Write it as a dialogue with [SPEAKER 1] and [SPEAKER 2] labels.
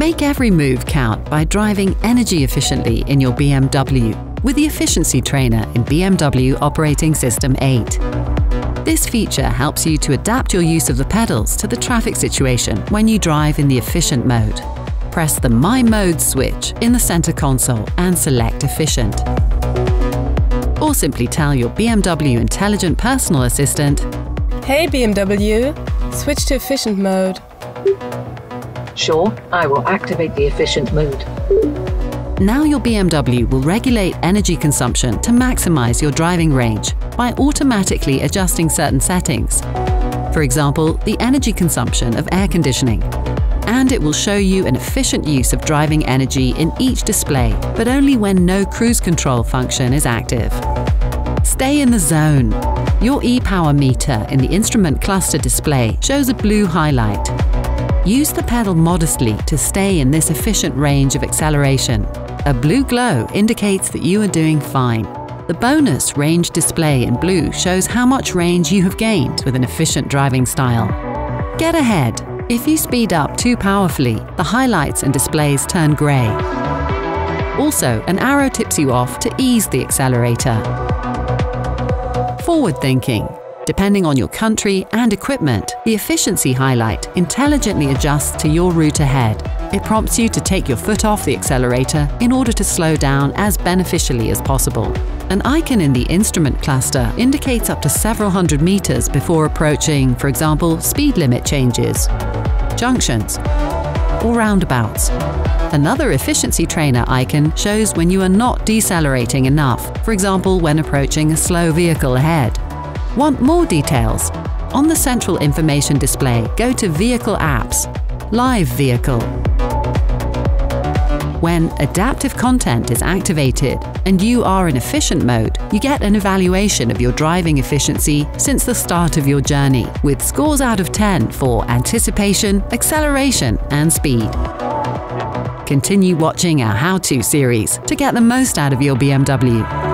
[SPEAKER 1] Make every move count by driving energy efficiently in your BMW with the Efficiency Trainer in BMW Operating System 8. This feature helps you to adapt your use of the pedals to the traffic situation when you drive in the efficient mode. Press the My Mode switch in the center console and select Efficient. Or simply tell your BMW Intelligent Personal Assistant,
[SPEAKER 2] "Hey BMW, switch to efficient mode."
[SPEAKER 3] Sure, I will activate the efficient mode.
[SPEAKER 1] Now your BMW will regulate energy consumption to maximize your driving range by automatically adjusting certain settings. For example, the energy consumption of air conditioning. And it will show you an efficient use of driving energy in each display, but only when no cruise control function is active. Stay in the zone. Your ePower meter in the instrument cluster display shows a blue highlight. Use the pedal modestly to stay in this efficient range of acceleration. A blue glow indicates that you are doing fine. The bonus range display in blue shows how much range you have gained with an efficient driving style. Get ahead. If you speed up too powerfully, the highlights and displays turn grey. Also, an arrow tips you off to ease the accelerator. Forward thinking. Depending on your country and equipment, the efficiency highlight intelligently adjusts to your route ahead. It prompts you to take your foot off the accelerator in order to slow down as beneficially as possible. An icon in the instrument cluster indicates up to several hundred meters before approaching, for example, speed limit changes, junctions, or roundabouts. Another efficiency trainer icon shows when you are not decelerating enough, for example, when approaching a slow vehicle ahead. Want more details? On the central information display, go to Vehicle Apps, Live Vehicle. When adaptive content is activated and you are in efficient mode, you get an evaluation of your driving efficiency since the start of your journey, with scores out of 10 for anticipation, acceleration, and speed. Continue watching our how-to series to get the most out of your BMW.